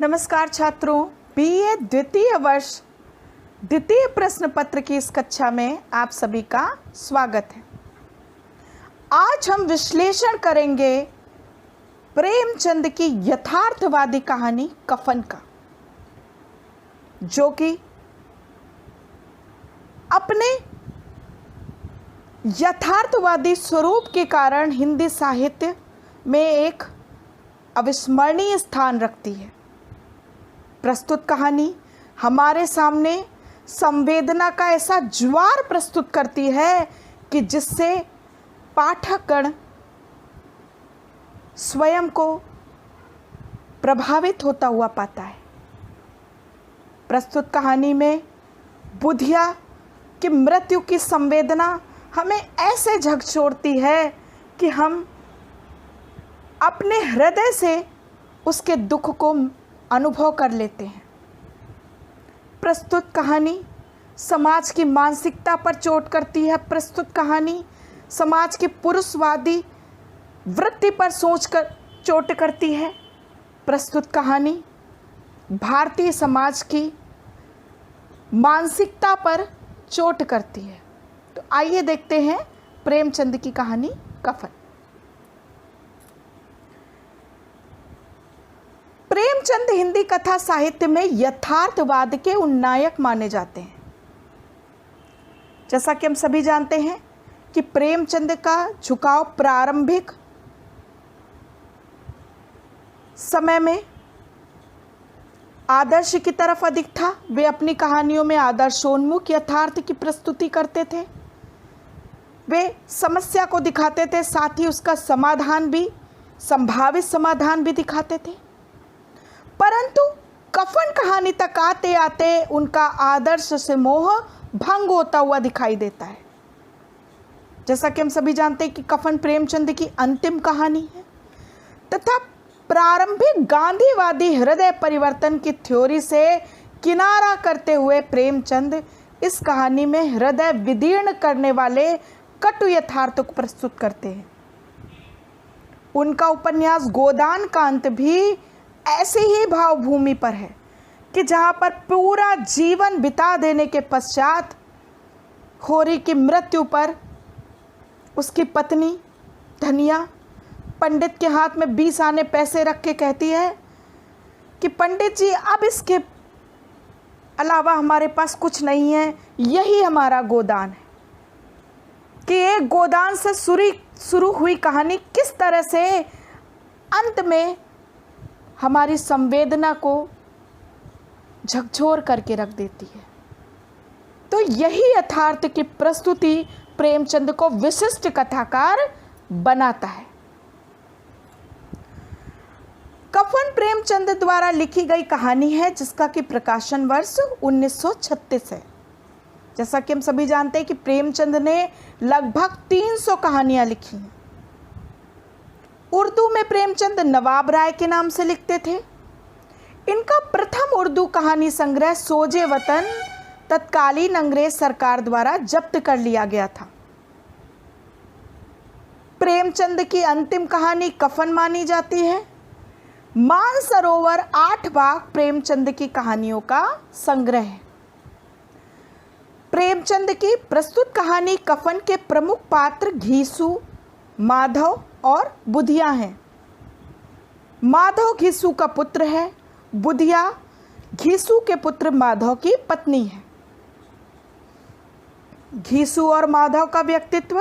नमस्कार छात्रों, बीए द्वितीय वर्ष द्वितीय प्रश्न पत्र की इस कक्षा में आप सभी का स्वागत है। आज हम विश्लेषण करेंगे प्रेमचंद की यथार्थवादी कहानी कफन का, जो कि अपने यथार्थवादी स्वरूप के कारण हिंदी साहित्य में एक अविस्मरणीय स्थान रखती है। प्रस्तुत कहानी हमारे सामने संवेदना का ऐसा ज्वार प्रस्तुत करती है कि जिससे पाठकगण स्वयं को प्रभावित होता हुआ पाता है। प्रस्तुत कहानी में बुधिया की मृत्यु की संवेदना हमें ऐसे झकझोरती है कि हम अपने हृदय से उसके दुख को अनुभव कर लेते हैं। प्रस्तुत कहानी समाज की मानसिकता पर चोट करती है। प्रस्तुत कहानी समाज की पुरुषवादी वृत्ति पर सोचकर चोट करती है। प्रस्तुत कहानी भारतीय समाज की मानसिकता पर चोट करती है। तो आइए देखते हैं प्रेमचंद की कहानी कफन। प्रेमचंद हिंदी कथा साहित्य में यथार्थवाद के उन्नायक माने जाते हैं। जैसा कि हम सभी जानते हैं कि प्रेमचंद का झुकाव प्रारंभिक समय में आदर्श की तरफ अधिक था। वे अपनी कहानियों में आदर्शोन्मुख यथार्थ की प्रस्तुति करते थे। वे समस्या को दिखाते थे, साथ ही उसका समाधान भी, संभावित समाधान भी दिखाते थे। परंतु कफन कहानी तक आते आते उनका आदर्श से मोह भंग होता हुआ दिखाई देता है। जैसा कि हम सभी जानते हैं कि कफन प्रेमचंद की अंतिम कहानी है तथा प्रारंभिक गांधीवादी हृदय परिवर्तन की थ्योरी से किनारा करते हुए प्रेमचंद इस कहानी में हृदय विदीर्ण करने वाले कटु यथार्थ को प्रस्तुत करते हैं। उनका उपन्यास गोदान का अंत भी ऐसे ही भावभूमि पर है कि जहाँ पर पूरा जीवन बिता देने के पश्चात होरी की मृत्यु पर उसकी पत्नी धनिया पंडित के हाथ में 20 आने पैसे रख के कहती है कि पंडित जी, अब इसके अलावा हमारे पास कुछ नहीं है, यही हमारा गोदान है। कि एक गोदान से शुरू हुई कहानी किस तरह से अंत में हमारी संवेदना को झकझोर करके रख देती है। तो यही यथार्थ की प्रस्तुति प्रेमचंद को विशिष्ट कथाकार बनाता है। कफन प्रेमचंद द्वारा लिखी गई कहानी है जिसका कि प्रकाशन वर्ष 1936 है। जैसा कि हम सभी जानते हैं कि प्रेमचंद ने लगभग 300 कहानियां लिखी हैं। उर्दू में प्रेमचंद नवाब राय के नाम से लिखते थे। इनका प्रथम उर्दू कहानी संग्रह सोजे वतन तत्कालीन अंग्रेज सरकार द्वारा जब्त कर लिया गया था। प्रेमचंद की अंतिम कहानी कफन मानी जाती है। मानसरोवर 8 भाग प्रेमचंद की कहानियों का संग्रह है। प्रेमचंद की प्रस्तुत कहानी कफन के प्रमुख पात्र घीसू, माधव और बुधिया हैं। माधव घीसू का पुत्र है। बुधिया घीसू के पुत्र माधव की पत्नी है। घीसू और माधव का व्यक्तित्व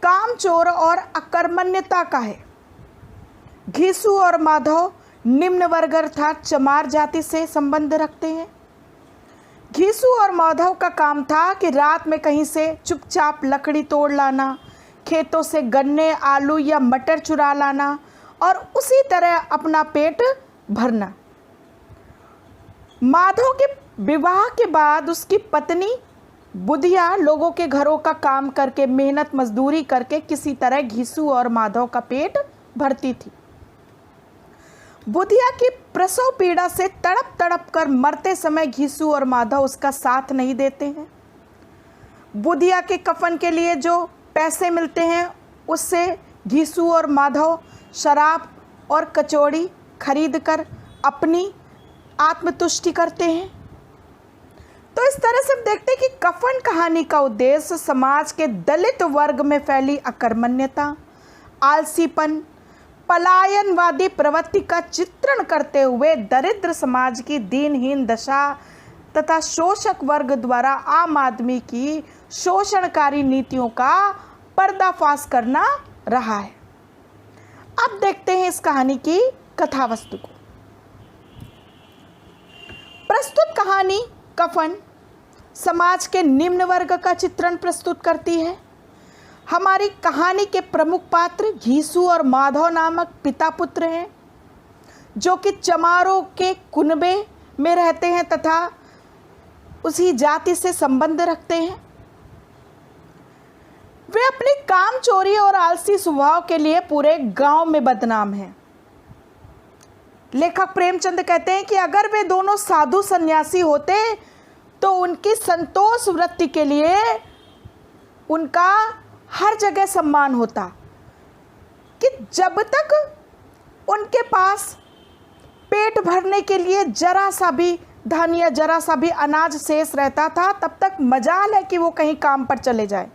कामचोर और अकर्मण्यता का है। घीसू और माधव निम्न वर्ग अर्थात चमार जाति से संबंध रखते हैं। घीसू और माधव का काम था कि रात में कहीं से चुपचाप लकड़ी तोड़ लाना, खेतों से गन्ने, आलू या मटर चुरा लाना और उसी तरह अपना पेट भरना। माधव के विवाह के बाद उसकी पत्नी बुधिया लोगों के घरों का काम करके, मेहनत मजदूरी करके किसी तरह घीसू और माधव का पेट भरती थी। बुधिया की प्रसव पीड़ा से तड़प तड़प कर मरते समय घीसू और माधव उसका साथ नहीं देते हैं। बुधिया के कफन के लिए जो पैसे मिलते हैं उससे घीसू और माधव शराब और कचौड़ी खरीदकर अपनी आत्मतुष्टि करते हैं। तो इस तरह से हम देखते हैं कि कफन कहानी का उद्देश्य समाज के दलित वर्ग में फैली अकर्मण्यता, आलसीपन, पलायनवादी प्रवृत्ति का चित्रण करते हुए दरिद्र समाज की दीनहीन दशा तथा शोषक वर्ग द्वारा आम आदमी की शोषणकारी नीतियों का पर्दाफाश करना रहा है। अब देखते हैं इस कहानी की कथावस्तु को। प्रस्तुत कहानी कफन समाज के निम्न वर्ग का चित्रण प्रस्तुत करती है। हमारी कहानी के प्रमुख पात्र घीसू और माधव नामक पिता पुत्र हैं, जो कि चमारों के कुनबे में रहते हैं तथा उसी जाति से संबंध रखते हैं। वे अपनी काम चोरी और आलसी स्वभाव के लिए पूरे गांव में बदनाम हैं। लेखक प्रेमचंद कहते हैं कि अगर वे दोनों साधु सन्यासी होते तो उनकी संतोष वृत्ति के लिए उनका हर जगह सम्मान होता, कि जब तक उनके पास पेट भरने के लिए जरा सा भी धन या जरा सा भी अनाज शेष रहता था, तब तक मजाल है कि वो कहीं काम पर चले जाए।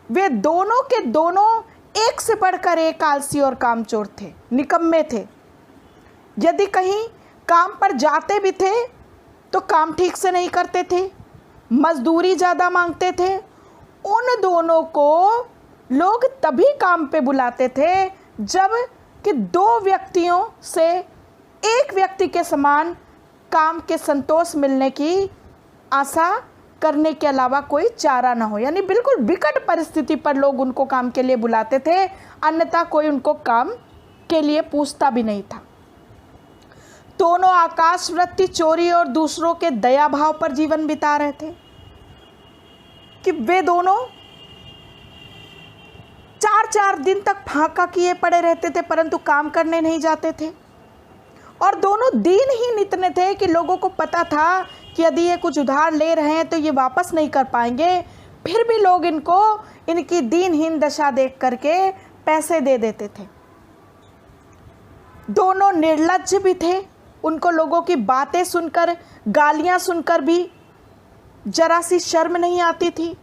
वे दोनों के दोनों एक से बढ़कर एक आलसी और कामचोर थे, निकम्मे थे। यदि कहीं काम पर जाते भी थे तो काम ठीक से नहीं करते थे, मजदूरी ज़्यादा मांगते थे। उन दोनों को लोग तभी काम पे बुलाते थे जब कि दो व्यक्तियों से एक व्यक्ति के समान काम के संतोष मिलने की आशा करने के अलावा कोई चारा ना हो। यानी बिल्कुल विकट परिस्थिति पर लोग उनको काम के लिए बुलाते थे, अन्यथा कोई उनको काम के लिए पूछता भी नहीं था। दोनों आकाश वृत्ति, चोरी और दूसरों के दया भाव पर जीवन बिता रहे थे, कि वे दोनों 4-4 दिन तक फांका किए पड़े रहते थे परंतु काम करने नहीं जाते थे। और दोनों दीनहीन इतने थे कि लोगों को पता था कि यदि ये कुछ उधार ले रहे हैं तो ये वापस नहीं कर पाएंगे, फिर भी लोग इनको इनकी दीनहीन दशा देख करके पैसे दे देते थे। दोनों निर्लज्ज भी थे, उनको लोगों की बातें सुनकर, गालियां सुनकर भी जरा सी शर्म नहीं आती थी।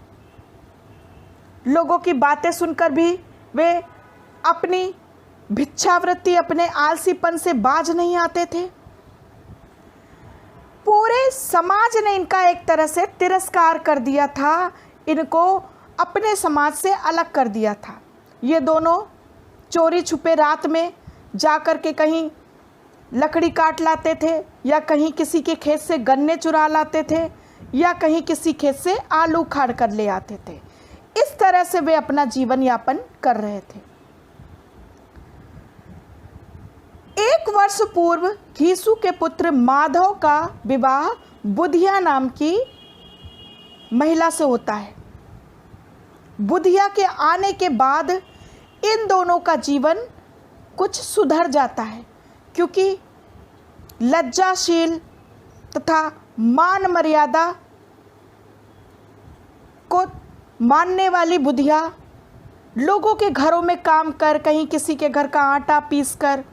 लोगों की बातें सुनकर भी वे अपनी भिक्षावृत्ति, अपने आलसीपन से बाज नहीं आते थे। पूरे समाज ने इनका एक तरह से तिरस्कार कर दिया था, इनको अपने समाज से अलग कर दिया था। ये दोनों चोरी छुपे रात में जाकर के कहीं लकड़ी काट लाते थे, या कहीं किसी के खेत से गन्ने चुरा लाते थे, या कहीं किसी खेत से आलू उखाड़ कर ले आते थे। इस तरह से वे अपना जीवन यापन कर रहे थे। 1 वर्ष पूर्व घीसू के पुत्र माधव का विवाह बुधिया नाम की महिला से होता है। बुधिया के आने के बाद इन दोनों का जीवन कुछ सुधर जाता है, क्योंकि लज्जाशील तथा मान मर्यादा को मानने वाली बुधिया लोगों के घरों में काम कर, कहीं किसी के घर का आटा पीस कर,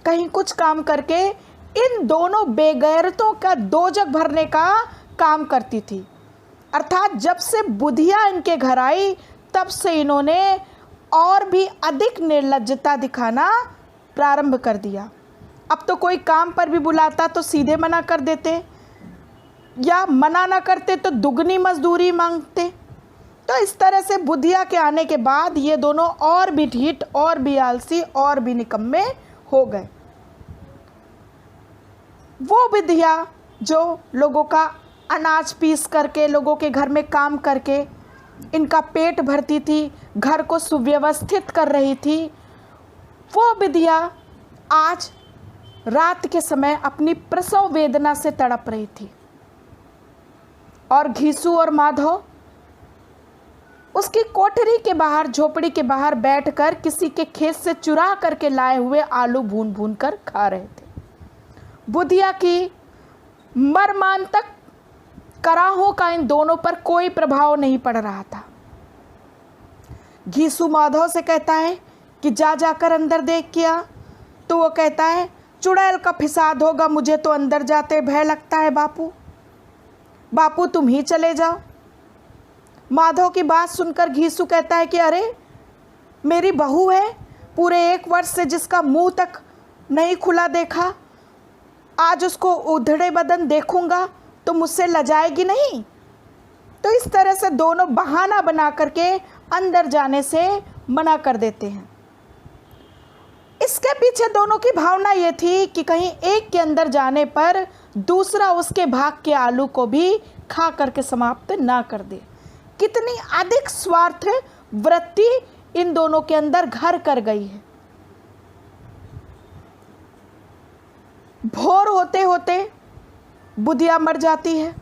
कहीं कुछ काम करके इन दोनों बेगैरतों का दोजक भरने का काम करती थी। अर्थात जब से बुधिया इनके घर आई तब से इन्होंने और भी अधिक निर्लज्जता दिखाना प्रारंभ कर दिया। अब तो कोई काम पर भी बुलाता तो सीधे मना कर देते, या मना ना करते तो दुगनी मजदूरी मांगते। तो इस तरह से बुधिया के आने के बाद ये दोनों और भी ढीठ, और भी आलसी, और भी निकम्मे हो गए। वो बुधिया जो लोगों का अनाज पीस करके, लोगों के घर में काम करके इनका पेट भरती थी, घर को सुव्यवस्थित कर रही थी, वो बुधिया आज रात के समय अपनी प्रसव वेदना से तड़प रही थी। और घीसू और माधव उसकी कोठरी के बाहर, झोपड़ी के बाहर बैठकर किसी के खेत से चुरा करके लाए हुए आलू भून भून कर खा रहे थे। बुधिया की मर्मांतक कराहों का इन दोनों पर कोई प्रभाव नहीं पड़ रहा था। घीसू माधव से कहता है कि जा जाकर अंदर देख के आ, तो वो कहता है चुड़ैल का फिसाद होगा, मुझे तो अंदर जाते भय लगता है बापू, बापू तुम ही चले जाओ। माधव की बात सुनकर घीसू कहता है कि अरे मेरी बहू है, पूरे 1 वर्ष से जिसका मुंह तक नहीं खुला देखा, आज उसको उधड़े बदन देखूंगा तो मुझसे लजाएगी नहीं। तो इस तरह से दोनों बहाना बना करके अंदर जाने से मना कर देते हैं। इसके पीछे दोनों की भावना ये थी कि कहीं एक के अंदर जाने पर दूसरा उसके भाग के आलू को भी खा करके समाप्त ना कर दे। कितनी अधिक स्वार्थ वृत्ति इन दोनों के अंदर घर कर गई है। भोर होते होते बुधिया मर जाती है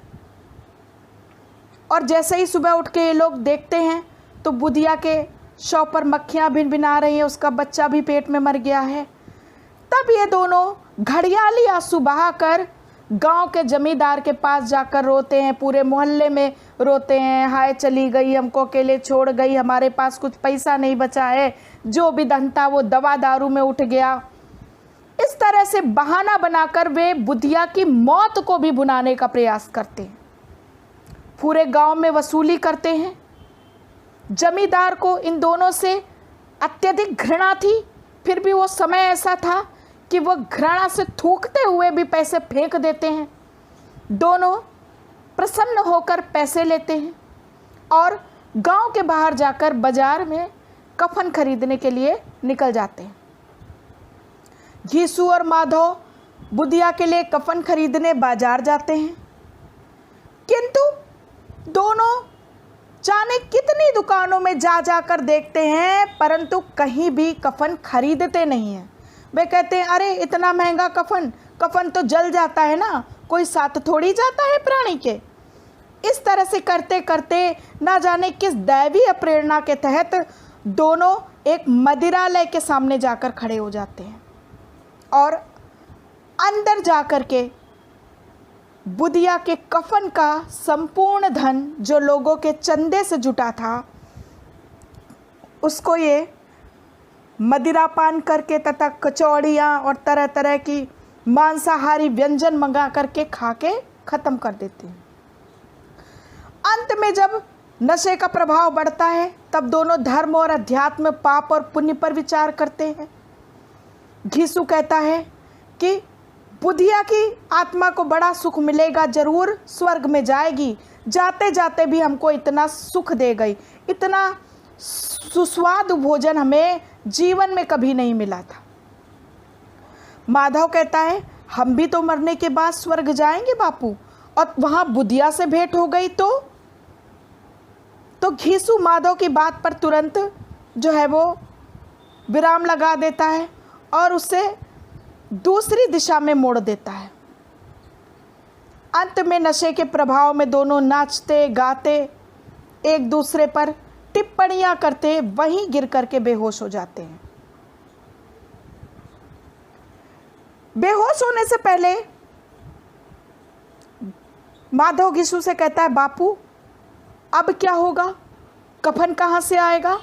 और जैसे ही सुबह उठ के ये लोग देखते हैं तो बुधिया के शव पर मक्खियां भिनभिना रही हैं, उसका बच्चा भी पेट में मर गया है। तब ये दोनों घड़ियाली आंसू बहाकर गांव के जमींदार के पास जाकर रोते हैं, पूरे मोहल्ले में रोते हैं, हाय चली गई, हमको अकेले छोड़ गई, हमारे पास कुछ पैसा नहीं बचा है, जो भी धन था वो दवा दारू में उठ गया। इस तरह से बहाना बनाकर वे बुधिया की मौत को भी भुनाने का प्रयास करते हैं। पूरे गांव में वसूली करते हैं। जमींदार को इन दोनों से अत्यधिक घृणा थी, फिर भी वो समय ऐसा था कि वह घृणा से थूकते हुए भी पैसे फेंक देते हैं। दोनों प्रसन्न होकर पैसे लेते हैं और गांव के बाहर जाकर बाजार में कफन खरीदने के लिए निकल जाते हैं। घीसू और माधव बुधिया के लिए कफन खरीदने बाजार जाते हैं, किंतु दोनों जाने कितनी दुकानों में जा जाकर देखते हैं, परंतु कहीं भी कफन खरीदते नहीं हैं। वे कहते हैं अरे इतना महंगा कफन तो जल जाता है ना, कोई साथ थोड़ी जाता है प्राणी के। इस तरह से करते करते ना जाने किस दैवीय प्रेरणा के तहत दोनों एक मदिरालय के सामने जाकर खड़े हो जाते हैं और अंदर जाकर के बुधिया के कफन का संपूर्ण धन जो लोगों के चंदे से जुटा था उसको ये मदिरा पान करके तथा कचौड़ियाँ और तरह तरह की मांसाहारी व्यंजन मंगा करके खा के ख़त्म कर देते हैं। अंत में जब नशे का प्रभाव बढ़ता है तब दोनों धर्म और अध्यात्म, पाप और पुण्य पर विचार करते हैं। घीसू कहता है कि बुधिया की आत्मा को बड़ा सुख मिलेगा, जरूर स्वर्ग में जाएगी, जाते जाते भी हमको इतना सुख दे गई, इतना सुस्वादु भोजन हमें जीवन में कभी नहीं मिला था। माधव कहता है हम भी तो मरने के बाद स्वर्ग जाएंगे बापू, और वहाँ बुधिया से भेंट हो गई तो घीसू माधव की बात पर तुरंत जो है वो विराम लगा देता है और उसे दूसरी दिशा में मोड़ देता है। अंत में नशे के प्रभाव में दोनों नाचते गाते एक दूसरे पर टिप्पणियां करते वहीं गिर करके बेहोश हो जाते हैं। बेहोश होने से पहले माधव घीसू से कहता है बापू अब क्या होगा, कफन कहाँ से आएगा।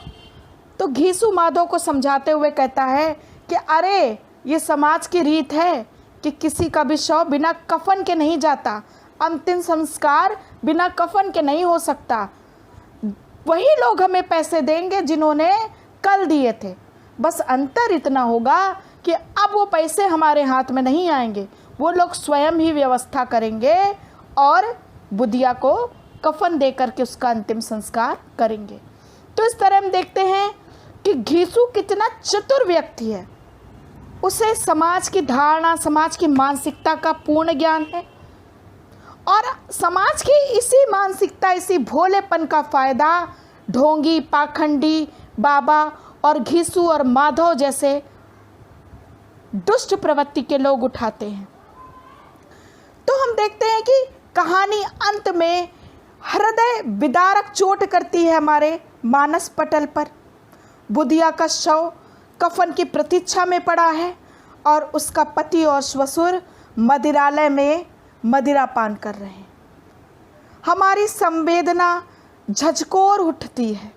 तो घीसू माधव को समझाते हुए कहता है कि अरे ये समाज की रीत है कि किसी का भी शव बिना कफन के नहीं जाता, अंतिम संस्कार बिना कफन के नहीं हो सकता। वही लोग हमें पैसे देंगे जिन्होंने कल दिए थे, बस अंतर इतना होगा कि अब वो पैसे हमारे हाथ में नहीं आएंगे, वो लोग स्वयं ही व्यवस्था करेंगे और बुधिया को कफन दे करके उसका अंतिम संस्कार करेंगे। तो इस तरह हम देखते हैं कि घीसू कितना चतुर व्यक्ति है, उसे समाज की धारणा, समाज की मानसिकता का पूर्ण ज्ञान है और समाज की इसी मानसिकता, इसी भोलेपन का फ़ायदा ढोंगी, पाखंडी बाबा और घीसू और माधव जैसे दुष्ट प्रवृत्ति के लोग उठाते हैं। तो हम देखते हैं कि कहानी अंत में हृदय विदारक चोट करती है हमारे मानस पटल पर। बुधिया का शव कफन की प्रतीक्षा में पड़ा है और उसका पति और ससुर मदिरालय में मदिरा पान कर रहे हैं। हमारी संवेदना झकझोर उठती है,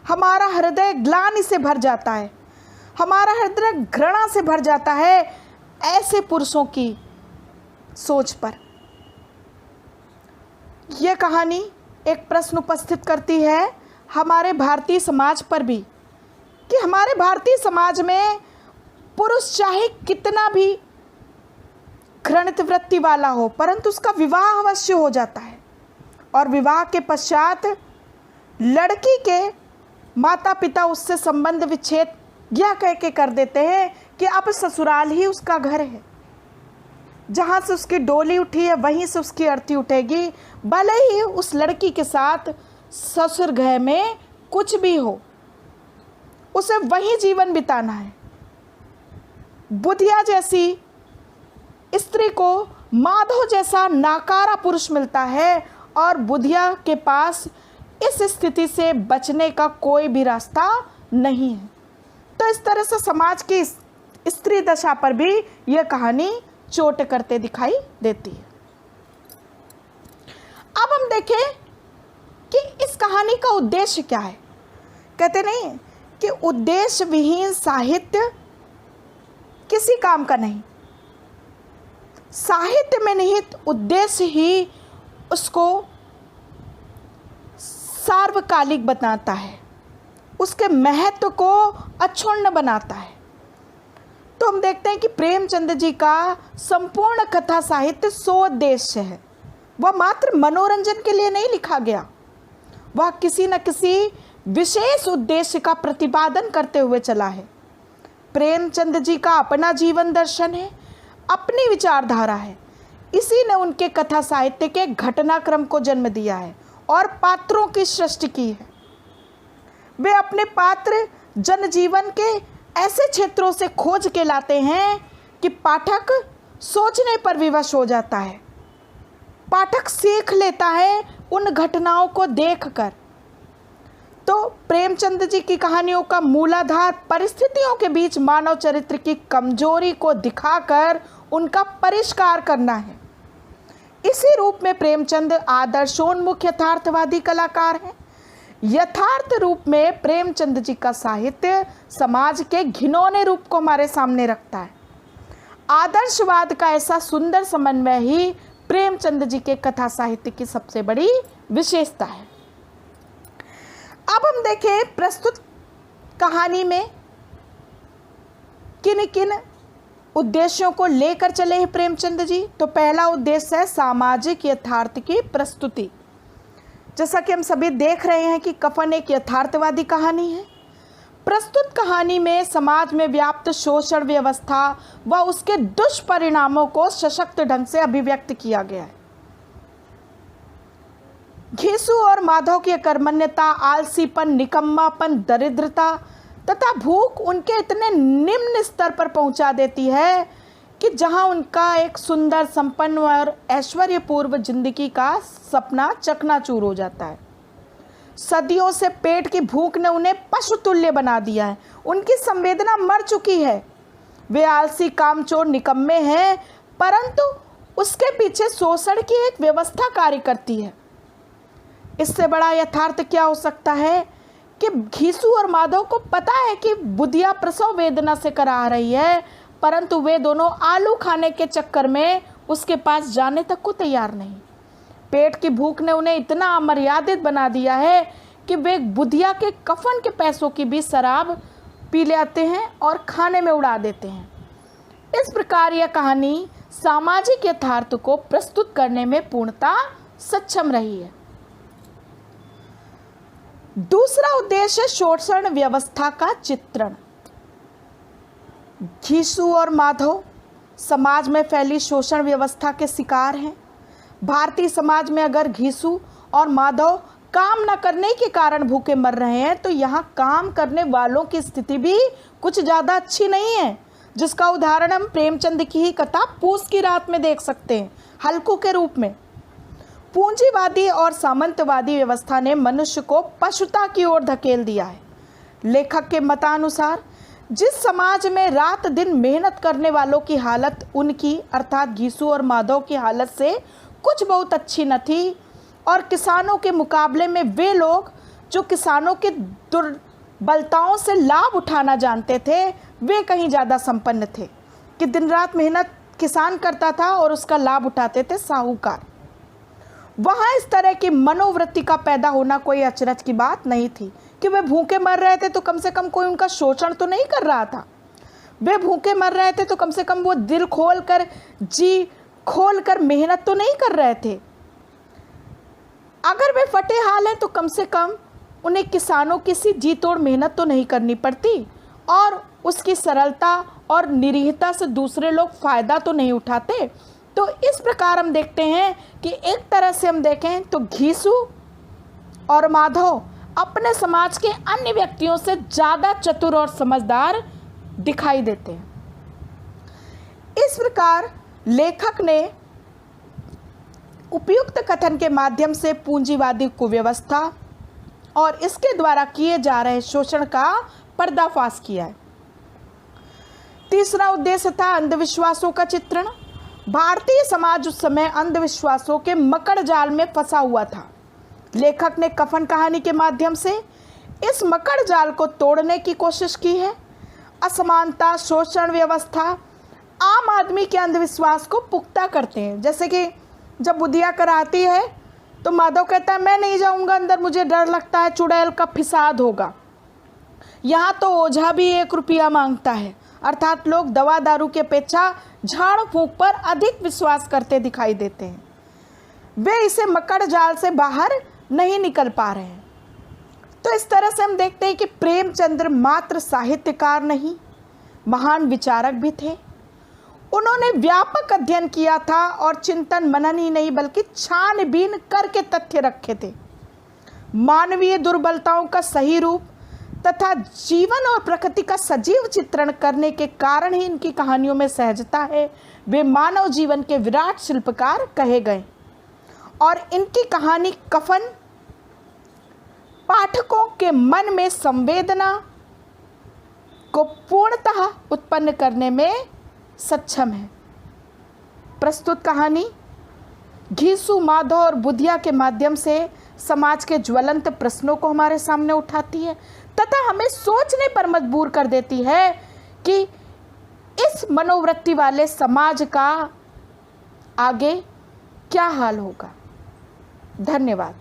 हमारा हृदय ग्लानि से भर जाता है, हमारा हृदय घृणा से भर जाता है ऐसे पुरुषों की सोच पर। यह कहानी एक प्रश्न उपस्थित करती है हमारे भारतीय समाज पर भी, कि हमारे भारतीय समाज में पुरुष चाहे कितना भी घृणित वृत्ति वाला हो, परंतु उसका विवाह अवश्य हो जाता है, और विवाह के पश्चात लड़की के माता पिता उससे संबंध विच्छेद यह कह के कर देते हैं कि अब ससुराल ही उसका घर है, जहाँ से उसकी डोली उठी है वहीं से उसकी अर्थी उठेगी, भले ही उस लड़की के साथ ससुर घर में कुछ भी हो, उसे वही जीवन बिताना है। बुधिया जैसी स्त्री को माधव जैसा नाकारा पुरुष मिलता है, और बुधिया के पास इस स्थिति से बचने का कोई भी रास्ता नहीं है। तो इस तरह से समाज की स्त्री दशा पर भी यह कहानी चोट करते दिखाई देती है। अब हम देखें कि इस कहानी का उद्देश्य क्या है। कहते नहीं कि उद्देश्य विहीन साहित्य किसी काम का नहीं, साहित्य में निहित उद्देश्य ही उसको सार्वकालिक बनाता है, उसके महत्व को अक्षुण्ण बनाता है। तो हम देखते हैं कि प्रेमचंद जी का संपूर्ण कथा साहित्य सोउद्देश्य है। वह मात्र मनोरंजन के लिए नहीं लिखा गया, वह किसी न किसी विशेष उद्देश्य का प्रतिपादन करते हुए चला है। प्रेमचंद जी का अपना जीवन दर्शन है, अपनी विचारधारा है, इसी ने उनके कथा साहित्य के घटनाक्रम को जन्म दिया है और पात्रों की सृष्टि की है। वे अपने पात्र जनजीवन के ऐसे क्षेत्रों से खोज के लाते हैं कि पाठक सोचने पर विवश हो जाता है, पाठक सीख लेता है उन घटनाओं को देखकर। तो प्रेमचंद जी की कहानियों का मूलाधार परिस्थितियों के बीच मानव चरित्र की कमजोरी को दिखाकर उनका परिष्कार करना है। इसी रूप में प्रेमचंद आदर्शोन्मुख यथार्थवादी कलाकार हैं। यथार्थ रूप में प्रेमचंद जी का साहित्य समाज के घिनौने रूप को हमारे सामने रखता है। आदर्शवाद का ऐसा सुंदर समन्वय ही प्रेमचंद जी के कथा साहित्य की सबसे बड़ी विशेषता है। अब हम देखें प्रस्तुत कहानी में किन किन उद्देश्यों को लेकर चले हैं प्रेमचंद जी। तो पहला उद्देश्य है सामाजिक यथार्थ की प्रस्तुति। जैसा कि हम सभी देख रहे हैं कि कफन एक यथार्थवादी कहानी है। प्रस्तुत कहानी में समाज में व्याप्त शोषण व्यवस्था व उसके दुष्परिणामों को सशक्त ढंग से अभिव्यक्त किया गया है। घीसू और माधव की अकर्मण्यता, आलसीपन, निकम्मापन, दरिद्रता तथा भूख उनके इतने निम्न स्तर पर पहुंचा देती है कि जहां उनका एक सुंदर, संपन्न और ऐश्वर्यपूर्ण जिंदगी का सपना चकनाचूर हो जाता है। सदियों से पेट की भूख ने उन्हें पशु तुल्य बना दिया है। उनकी संवेदना मर चुकी है। वे आलसी, कामचोर, निकम्मे हैं, परंतु उसके पीछे शोषण की एक व्यवस्था कार्य करती है। इससे बड़ा यथार्थ क्या हो सकता है कि घीसू और माधव को पता है कि बुधिया प्रसव वेदना से करा रही है, परंतु वे दोनों आलू खाने के चक्कर में उसके पास जाने तक को तैयार नहीं। पेट की भूख ने उन्हें इतना अमर्यादित बना दिया है कि वे बुधिया के कफन के पैसों की भी शराब पी लेते हैं और खाने में उड़ा देते हैं। इस प्रकार यह कहानी सामाजिक यथार्थ को प्रस्तुत करने में पूर्णतः सक्षम रही है। दूसरा उद्देश्य शोषण व्यवस्था का चित्रण। घीसू और माधव समाज में फैली शोषण व्यवस्था के शिकार हैं। भारतीय समाज में अगर घीसू और माधव काम न करने के कारण भूखे मर रहे हैं, तो यहाँ काम करने वालों की स्थिति भी कुछ ज़्यादा अच्छी नहीं है, जिसका उदाहरण हम प्रेमचंद की ही कथा पूस की रात में देख सकते हैं, हल्कू के रूप में। पूंजीवादी और सामंतवादी व्यवस्था ने मनुष्य को पशुता की ओर धकेल दिया है। लेखक के मतानुसार जिस समाज में रात दिन मेहनत करने वालों की हालत उनकी अर्थात घीसू और माधव की हालत से कुछ बहुत अच्छी न थी, और किसानों के मुकाबले में वे लोग जो किसानों की दुर्बलताओं से लाभ उठाना जानते थे, वे कहीं ज़्यादा संपन्न थे। कि दिन रात मेहनत किसान करता था और उसका लाभ उठाते थे साहूकार। वहाँ इस तरह की मनोवृत्ति का पैदा होना कोई अचरज की बात नहीं थी कि वे भूखे मर रहे थे तो कम से कम कोई उनका शोषण तो नहीं कर रहा था। वे भूखे मर रहे थे तो कम से कम वो दिल खोल कर, जी खोल कर मेहनत तो नहीं कर रहे थे। अगर वे फटे हाल हैं तो कम से कम उन्हें किसानों की सी जी तोड़ मेहनत तो नहीं करनी पड़ती और उसकी सरलता और निरीहता से दूसरे लोग फ़ायदा तो नहीं उठाते। तो इस प्रकार हम देखते हैं कि एक तरह से हम देखें तो घीसू और माधव अपने समाज के अन्य व्यक्तियों से ज़्यादा चतुर और समझदार दिखाई देते हैं। इस प्रकार लेखक ने उपयुक्त कथन के माध्यम से पूंजीवादी कुव्यवस्था और इसके द्वारा किए जा रहे शोषण का पर्दाफाश किया है। तीसरा उद्देश्य था अंधविश्वासों का चित्रण। भारतीय समाज उस समय अंधविश्वासों के मकड़ जाल में फंसा हुआ था। लेखक ने कफन कहानी के माध्यम से इस मकड़ जाल को तोड़ने की कोशिश की है। असमानता, शोषण व्यवस्था आम आदमी के अंधविश्वास को पुख्ता करते हैं। जैसे कि जब बुधिया कराती है तो माधव कहता है मैं नहीं जाऊंगा अंदर, मुझे डर लगता है, चुड़ैल का फिसाद होगा। यहाँ तो ओझा भी 1 रुपया मांगता है। अर्थात लोग दवा दारू की अपेक्षा झाड़ फूंक पर अधिक विश्वास करते दिखाई देते हैं। वे इसे मकड़ जाल से बाहर नहीं निकल पा रहे हैं। तो इस तरह से हम देखते हैं कि प्रेमचंद्र मात्र साहित्यकार नहीं, महान विचारक भी थे। उन्होंने व्यापक अध्ययन किया था और चिंतन मनन ही नहीं बल्कि छानबीन करके तथ्य रखे थे। मानवीय दुर्बलताओं का सही रूप तथा जीवन और प्रकृति का सजीव चित्रण करने के कारण ही इनकी कहानियों में सहजता है। वे मानव जीवन के विराट शिल्पकार कहे गए और इनकी कहानी कफन पाठकों के मन में संवेदना को पूर्णतः उत्पन्न करने में सक्षम है। प्रस्तुत कहानी घीसू, माधव और बुधिया के माध्यम से समाज के ज्वलंत प्रश्नों को हमारे सामने उठाती है तथा हमें सोचने पर मजबूर कर देती है कि इस मनोवृत्ति वाले समाज का आगे क्या हाल होगा। धन्यवाद।